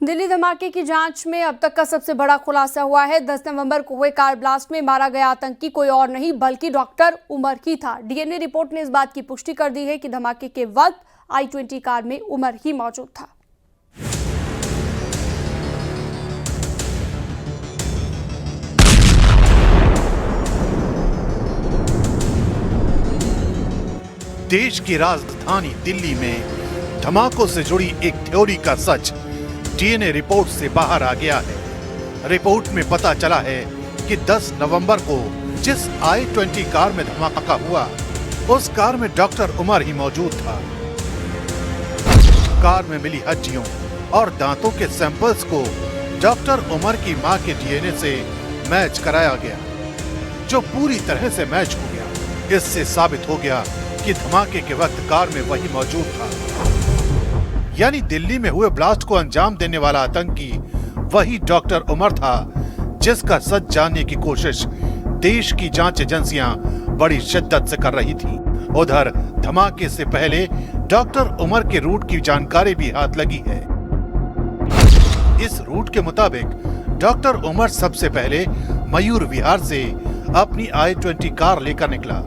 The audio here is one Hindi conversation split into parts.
दिल्ली धमाके की जांच में अब तक का सबसे बड़ा खुलासा हुआ है। 10 नवंबर को हुए कार ब्लास्ट में मारा गया आतंकी कोई और नहीं बल्कि डॉक्टर उमर ही था। डीएनए रिपोर्ट ने इस बात की पुष्टि कर दी है कि धमाके के वक्त i20 कार में उमर ही मौजूद था। देश की राजधानी दिल्ली में धमाकों से जुड़ी एक थ्योरी का सच डीएनए रिपोर्ट से बाहर आ गया है। रिपोर्ट में पता चला है कि 10 नवंबर को जिस i20 कार में धमाका हुआ उस कार में डॉक्टर उमर ही मौजूद था। कार में मिली हड्डियों और दांतों के सैंपल्स को डॉक्टर उमर की मां के डीएनए से मैच कराया गया, जो पूरी तरह से मैच हो गया। इससे साबित हो गया कि धमाके के वक्त कार में वही मौजूद था, यानी दिल्ली में हुए ब्लास्ट को अंजाम देने वाला आतंकी वही डॉक्टर उमर था, जिसका सच जानने की कोशिश देश की जांच एजेंसियां बड़ी शिद्दत से कर रही थी। उधर धमाके से पहले डॉक्टर उमर के रूट की जानकारी भी हाथ लगी है। इस रूट के मुताबिक डॉक्टर उमर सबसे पहले मयूर विहार से अपनी i20 कार लेकर निकला।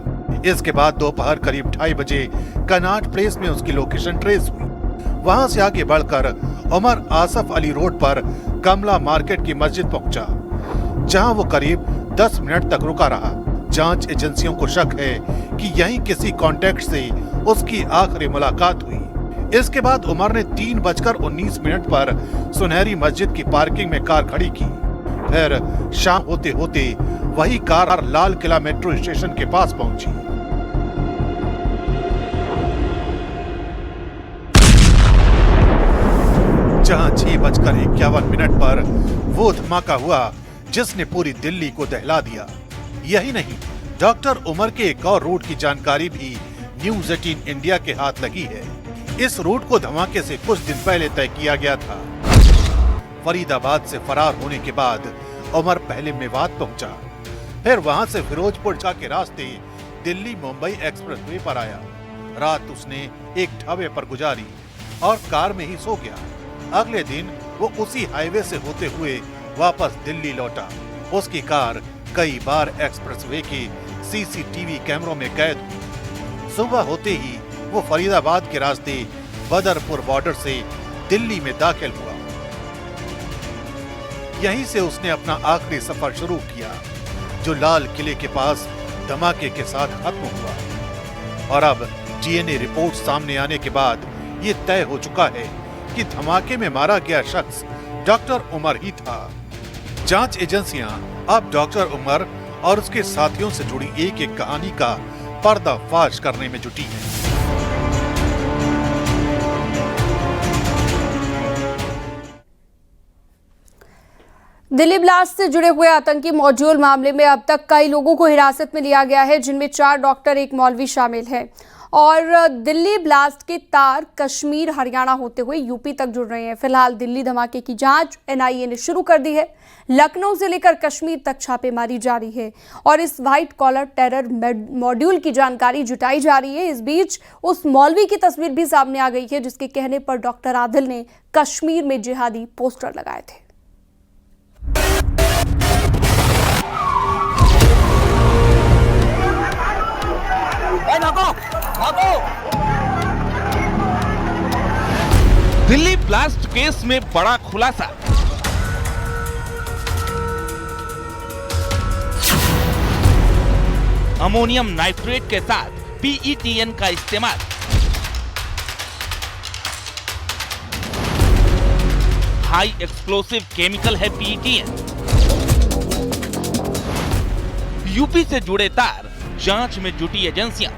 इसके बाद दोपहर करीब 2:30 बजे कनाट प्लेस में उसकी लोकेशन ट्रेस हुई। वहां से आगे बढ़कर उमर आसफ अली रोड पर कमला मार्केट की मस्जिद पहुंचा, जहां वो करीब 10 मिनट तक रुका रहा। जांच एजेंसियों को शक है कि यहीं किसी कॉन्टेक्ट से उसकी आखिरी मुलाकात हुई। इसके बाद उमर ने 3:19 पर सुनहरी मस्जिद की पार्किंग में कार खड़ी की। फिर शाम होते होते वही car Lal Qila metro station के पास पहुंची। जहां 6:51 पर वो धमाका हुआ जिसने पूरी दिल्ली को दहला दिया। यही नहीं, डॉक्टर उमर के एक और रूट की जानकारी भी न्यूज़ 18 इंडिया के हाथ लगी है। इस रूट को धमाके से कुछ दिन पहले तय किया गया था। फरीदाबाद से फरार होने के बाद उमर पहले मेवात पहुंचा, फिर वहां से फिरोजपुर के रास्ते दिल्ली मुंबई एक्सप्रेसवे पर आया। रात उसने एक ढाबे पर गुजारी और कार में ही सो गया। अगले दिन वो उसी हाईवे से होते हुए वापस दिल्ली लौटा। उसकी कार कई बार एक्सप्रेसवे के सीसीटीवी कैमरों में कैद हुई। सुबह होते ही वो फरीदाबाद के रास्ते बदरपुर बॉर्डर से दिल्ली में दाखिल हुआ। यहीं से उसने अपना आखिरी सफर शुरू किया, जो लाल किले के पास धमाके के साथ खत्म हुआ। और अब डीएनए रिपोर्ट सामने आने के बाद ये तय हो चुका है कि धमाके में मारा गया शख्स डॉक्टर उमर ही था। जांच एजेंसियां अब डॉक्टर उमर और उसके साथियों से जुड़ी एक एक कहानी का पर्दाफाश करने में जुटी हैं। दिल्ली ब्लास्ट से जुड़े हुए आतंकी मॉड्यूल मामले में अब तक कई लोगों को हिरासत में लिया गया है, जिनमें 4 डॉक्टर, एक मौलवी शामिल है। और दिल्ली ब्लास्ट के तार कश्मीर, हरियाणा होते हुए यूपी तक जुड़ रहे हैं। फिलहाल दिल्ली धमाके की जांच एनआईए ने शुरू कर दी है। लखनऊ से लेकर कश्मीर तक छापेमारी जारी है और इस व्हाइट कॉलर टेरर मॉड्यूल की जानकारी जुटाई जा रही है। इस बीच उस मौलवी की तस्वीर भी सामने आ गई है, जिसके कहने पर डॉक्टर आदिल ने कश्मीर में जिहादी पोस्टर लगाए थे। दिल्ली ब्लास्ट केस में बड़ा खुलासा। अमोनियम नाइट्रेट के साथ पीईटीएन का इस्तेमाल। हाई एक्सप्लोसिव केमिकल है पीईटीएन। यूपी से जुड़े तार, जांच में जुटी एजेंसियां।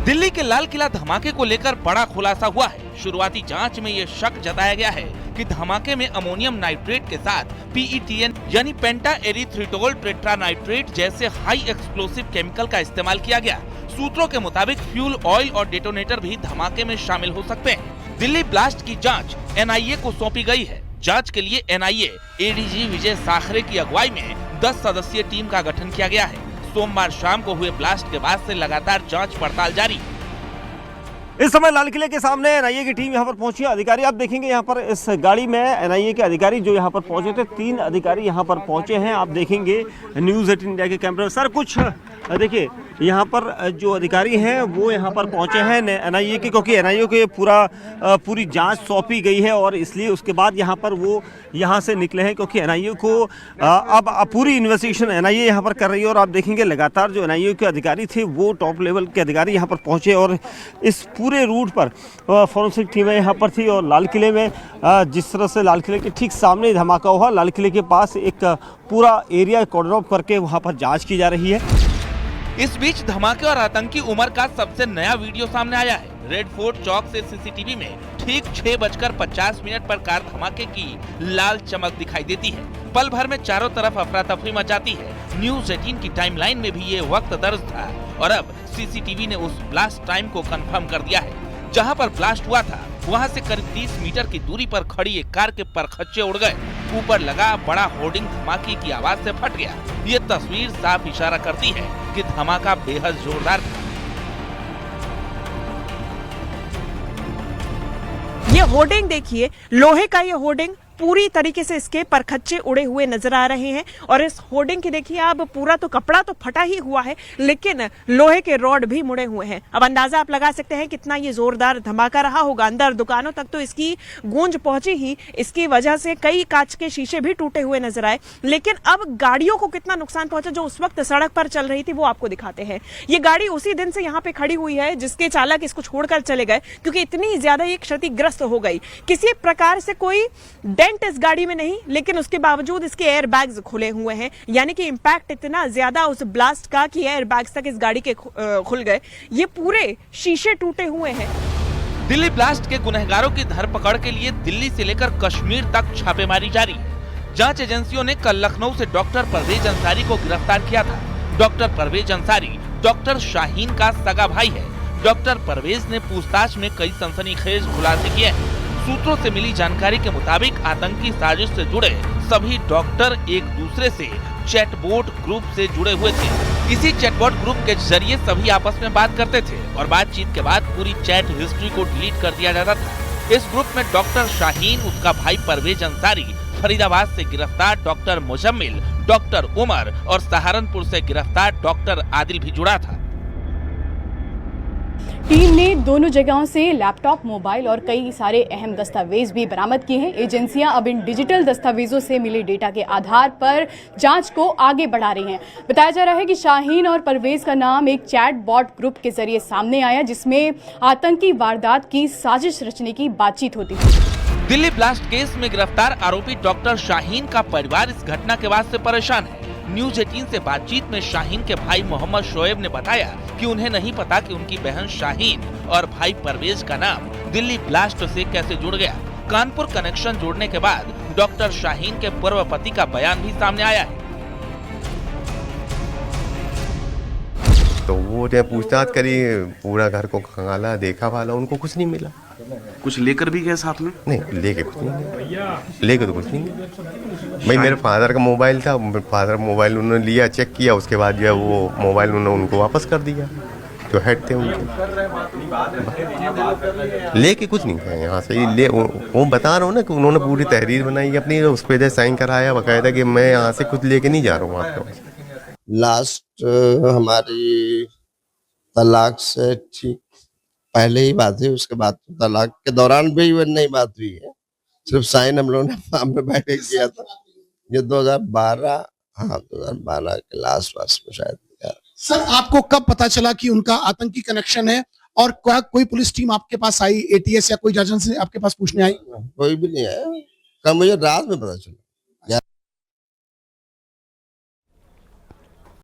दिल्ली के लाल किला धमाके को लेकर बड़ा खुलासा हुआ है। शुरुआती जांच में यह शक जताया गया है कि धमाके में अमोनियम नाइट्रेट के साथ पीईटीएन यानी पेंटा एरिथ्रिटोल टेट्रानाइट्रेट जैसे हाई एक्सप्लोसिव केमिकल का इस्तेमाल किया गया। सूत्रों के मुताबिक फ्यूल ऑयल और डेटोनेटर भी धमाके में शामिल हो सकते हैं। दिल्ली ब्लास्ट की जांच एनआईए को सौंपी गई है। जांच के लिए एनआईए एडीजी विजय साखरे की अगुवाई में 10 सदस्यीय टीम का गठन किया गया है। सोमवार शाम को हुए ब्लास्ट के बाद से लगातार जांच पड़ताल जारी। इस समय लाल किले के सामने एनआईए की टीम यहाँ पर पहुंची है। अधिकारी आप देखेंगे यहाँ पर इस गाड़ी में एनआईए के अधिकारी जो यहाँ पर पहुंचे थे, 3 अधिकारी यहाँ पर पहुंचे हैं। आप देखेंगे न्यूज़ 18 इंडिया के कैमरे में। सर कुछ देखिए यहाँ पर जो अधिकारी हैं वो यहाँ पर पहुंचे हैं एनआईए के, क्योंकि एनआईए को पूरी जांच सौंपी गई है और इसलिए उसके बाद यहाँ पर वो यहाँ से निकले हैं, क्योंकि एनआईए को अब पूरी इन्वेस्टिगेशन एनआईए यहाँ पर कर रही है। और आप देखेंगे लगातार जो एनआईए के अधिकारी थे वो टॉप लेवल के अधिकारी यहाँ पर पहुँचे और इस पूरे रूट पर फॉरेंसिक टीमें यहाँ पर थी। और लाल किले में जिस तरह से लाल किले के ठीक सामने धमाका हुआ, लाल किले के पास एक पूरा एरिया कॉर्डन ऑफ करके वहाँ पर जाँच की जा रही है। इस बीच धमाके और आतंकी उमर का सबसे नया वीडियो सामने आया है। रेड फोर्ट चौक से सीसीटीवी में ठीक 6:50 पर कार धमाके की लाल चमक दिखाई देती है। पल भर में चारों तरफ अफरा तफरी मचाती है। न्यूज़ 18 की टाइमलाइन में भी ये वक्त दर्ज था और अब सीसीटीवी ने उस ब्लास्ट टाइम को कंफर्म कर दिया है। जहां पर ब्लास्ट हुआ था वहां से करीब 30 मीटर की दूरी पर खड़ी एक कार के परखच्चे उड़ गए। ऊपर लगा बड़ा होर्डिंग धमाके की आवाज से फट गया। ये तस्वीर साफ इशारा करती है कि धमाका बेहद जोरदार था। ये होर्डिंग देखिए, लोहे का ये होर्डिंग पूरी तरीके से इसके परखच्चे उड़े हुए नजर आ रहे हैं। और इस होर्डिंग की देखिए अब पूरा तो कपड़ा तो फटा ही हुआ है, लेकिन लोहे के रॉड भी मुड़े हुए हैं। अब अंदाजा आप लगा सकते हैं कितना ये जोरदार धमाका रहा होगा। अंदर दुकानों तक तो इसकी गूंज पहुंची ही, इसकी वजह से कई कांच के शीशे भी टूटे हुए नजर आए। लेकिन अब गाड़ियों को कितना नुकसान पहुंचा जो उस वक्त सड़क पर चल रही थी वो आपको दिखाते हैं। ये गाड़ी उसी दिन से यहाँ पे खड़ी हुई है जिसके चालक इसको छोड़कर चले गए, क्योंकि इतनी ज्यादा ये क्षतिग्रस्त हो गई। किसी प्रकार से कोई इस गाड़ी में नहीं, लेकिन उसके बावजूद इसके एयर बैग्स खुले हुए हैं। यानी कि इंपैक्ट इतना ज्यादा उस ब्लास्ट का कि एयर बैग्स तक इस गाड़ी के खुल गए। ये पूरे शीशे टूटे हुए हैं। दिल्ली ब्लास्ट के गुनहगारों की धरपकड़ के लिए दिल्ली से लेकर कश्मीर तक छापेमारी जारी है। जांच एजेंसियों ने कल लखनऊ से डॉक्टर परवेज अंसारी को गिरफ्तार किया था। डॉक्टर परवेज अंसारी डॉक्टर शाहीन का सगा भाई है। डॉक्टर परवेज ने पूछताछ में कई सनसनीखेज खुलासे किए हैं। सूत्रों से मिली जानकारी के मुताबिक आतंकी साजिश से जुड़े सभी डॉक्टर एक दूसरे से चैटबॉट ग्रुप से जुड़े हुए थे। इसी चैटबॉट ग्रुप के जरिए सभी आपस में बात करते थे और बातचीत के बाद पूरी चैट हिस्ट्री को डिलीट कर दिया जाता था। इस ग्रुप में डॉक्टर शाहीन, उसका भाई परवेज अंसारी, फरीदाबाद से गिरफ्तार डॉक्टर मुजम्मिल, डॉक्टर उमर और सहारनपुर से गिरफ्तार डॉक्टर आदिल भी जुड़ा था। टीम ने दोनों जगहों से लैपटॉप, मोबाइल और कई सारे अहम दस्तावेज भी बरामद किए हैं। एजेंसियां अब इन डिजिटल दस्तावेजों से मिले डेटा के आधार पर जांच को आगे बढ़ा रही हैं। बताया जा रहा है कि शाहीन और परवेज का नाम एक चैट बॉट ग्रुप के जरिए सामने आया, जिसमें आतंकी वारदात की साजिश रचने की बातचीत होती थी। दिल्ली ब्लास्ट केस में गिरफ्तार आरोपी डॉक्टर शाहीन का परिवार इस घटना के बाद से परेशान है। न्यूज़ 18 से बातचीत में शाहीन के भाई मोहम्मद शोएब ने बताया कि उन्हें नहीं पता कि उनकी बहन शाहीन और भाई परवेज का नाम दिल्ली ब्लास्ट से कैसे जुड़ गया। कानपुर कनेक्शन जोड़ने के बाद डॉक्टर शाहीन के पूर्व पति का बयान भी सामने आया है। तो वो जब पूछताछ करी, पूरा घर को खंगाला, देखा वाला, उनको कुछ नहीं मिला। कुछ लेकर भी गए साथ में? नहीं, लेके कुछ नहीं, लेके तो कुछ नहीं गए। भाई मेरे फादर का मोबाइल था, फादर का मोबाइल उन्होंने लिया, चेक किया, उसके बाद जो है वो मोबाइल उन्होंने उनको वापस कर दिया जो हेड थे उनके। लेके कुछ नहीं गए यहाँ से। ले वो बता रहा हूँ ना कि उन्होंने पूरी तहरीर बनाई अपनी, उस पर साइन कराया बाकायदा कि मैं यहाँ से कुछ लेके नहीं जा रहा हूँ आपके पास। लास्ट हमारी तलाक से ठीक पहले ही बात हुई, उसके बाद तो तलाक के दौरान भी नई बात हुई है। सिर्फ साइन हम लोगों ने फार्म में बैठे किया था। ये 2012 के लास्ट वर्ष में शायद। सर, आपको कब पता चला कि उनका आतंकी कनेक्शन है और क्या कोई पुलिस टीम आपके पास आई, एटीएस या कोई एजेंसी आपके पास पूछने आई? कोई भी नहीं आया, कल मुझे रात में पता चला।